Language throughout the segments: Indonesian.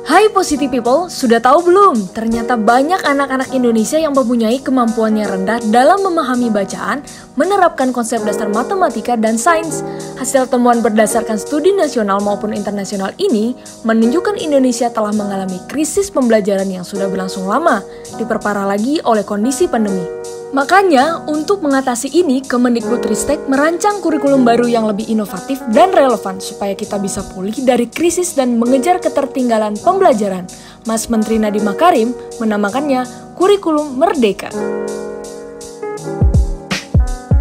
Hai Positive People, sudah tahu belum? Ternyata banyak anak-anak Indonesia yang mempunyai kemampuannya rendah dalam memahami bacaan, menerapkan konsep dasar matematika dan sains. Hasil temuan berdasarkan studi nasional maupun internasional ini menunjukkan Indonesia telah mengalami krisis pembelajaran yang sudah berlangsung lama, diperparah lagi oleh kondisi pandemi. Makanya, untuk mengatasi ini, Kemendikbudristek merancang kurikulum baru yang lebih inovatif dan relevan supaya kita bisa pulih dari krisis dan mengejar ketertinggalan pembelajaran. Mas Menteri Nadiem Makarim menamakannya Kurikulum Merdeka.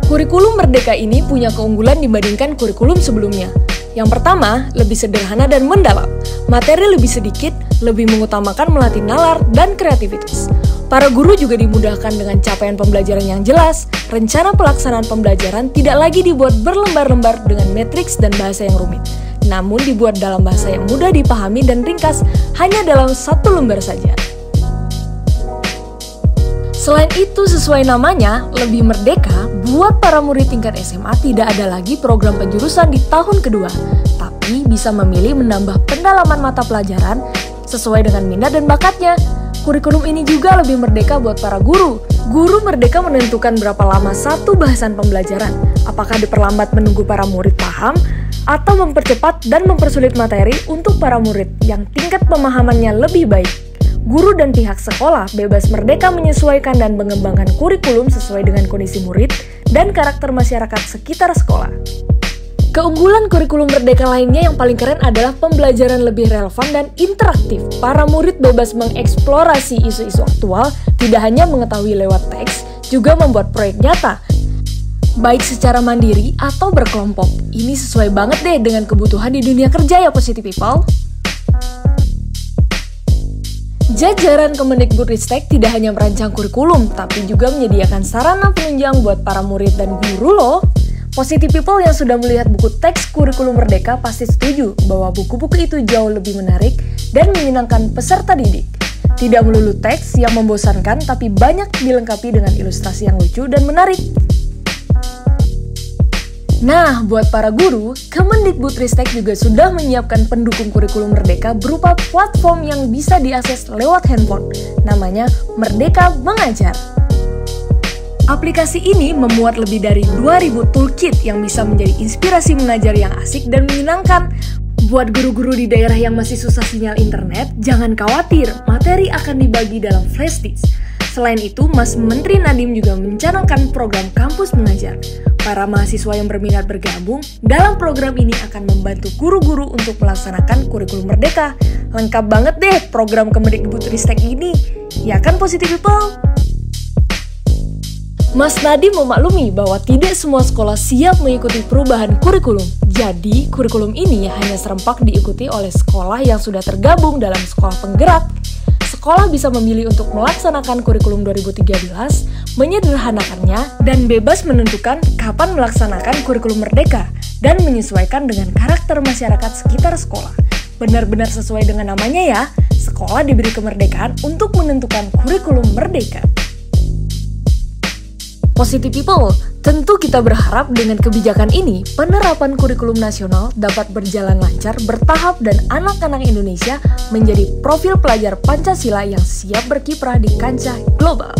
Kurikulum Merdeka ini punya keunggulan dibandingkan kurikulum sebelumnya. Yang pertama, lebih sederhana dan mendalam. Materi lebih sedikit, lebih mengutamakan melatih nalar dan kreativitas. Para guru juga dimudahkan dengan capaian pembelajaran yang jelas. Rencana pelaksanaan pembelajaran tidak lagi dibuat berlembar-lembar dengan matriks dan bahasa yang rumit, namun dibuat dalam bahasa yang mudah dipahami dan ringkas, hanya dalam satu lembar saja. Selain itu, sesuai namanya, lebih merdeka, buat para murid tingkat SMA tidak ada lagi program penjurusan di tahun kedua, tapi bisa memilih menambah pendalaman mata pelajaran sesuai dengan minat dan bakatnya. Kurikulum ini juga lebih merdeka buat para guru. Guru merdeka menentukan berapa lama satu bahasan pembelajaran, apakah diperlambat menunggu para murid paham, atau mempercepat dan mempersulit materi untuk para murid yang tingkat pemahamannya lebih baik. Guru dan pihak sekolah bebas merdeka menyesuaikan dan mengembangkan kurikulum sesuai dengan kondisi murid dan karakter masyarakat sekitar sekolah. Keunggulan kurikulum merdeka lainnya yang paling keren adalah pembelajaran lebih relevan dan interaktif. Para murid bebas mengeksplorasi isu-isu aktual, tidak hanya mengetahui lewat teks, juga membuat proyek nyata, baik secara mandiri atau berkelompok. Ini sesuai banget deh dengan kebutuhan di dunia kerja ya Positive People. Jajaran Kemendikbudristek tidak hanya merancang kurikulum, tapi juga menyediakan sarana penunjang buat para murid dan guru loh. Positive People yang sudah melihat buku teks kurikulum merdeka pasti setuju bahwa buku-buku itu jauh lebih menarik dan menyenangkan peserta didik. Tidak melulu teks yang membosankan, tapi banyak dilengkapi dengan ilustrasi yang lucu dan menarik. Nah, buat para guru, Kemendikbudristek juga sudah menyiapkan pendukung kurikulum merdeka berupa platform yang bisa diakses lewat handphone. Namanya Merdeka Mengajar. Aplikasi ini memuat lebih dari 2000 toolkit yang bisa menjadi inspirasi mengajar yang asik dan menyenangkan. Buat guru-guru di daerah yang masih susah sinyal internet, jangan khawatir, materi akan dibagi dalam flash disk. Selain itu, Mas Menteri Nadiem juga mencanangkan program kampus mengajar. Para mahasiswa yang berminat bergabung dalam program ini akan membantu guru-guru untuk melaksanakan kurikulum merdeka. Lengkap banget deh program Kemendikbudristek ini. Ya kan Positive People? Mas Nadiem memaklumi bahwa tidak semua sekolah siap mengikuti perubahan kurikulum. Jadi, kurikulum ini hanya serempak diikuti oleh sekolah yang sudah tergabung dalam sekolah penggerak. Sekolah bisa memilih untuk melaksanakan kurikulum 2013, menyederhanakannya, dan bebas menentukan kapan melaksanakan kurikulum merdeka dan menyesuaikan dengan karakter masyarakat sekitar sekolah. Benar-benar sesuai dengan namanya ya, sekolah diberi kemerdekaan untuk menentukan kurikulum merdeka. Positive People, tentu kita berharap dengan kebijakan ini, penerapan kurikulum nasional dapat berjalan lancar, bertahap, dan anak-anak Indonesia menjadi profil pelajar Pancasila yang siap berkiprah di kancah global.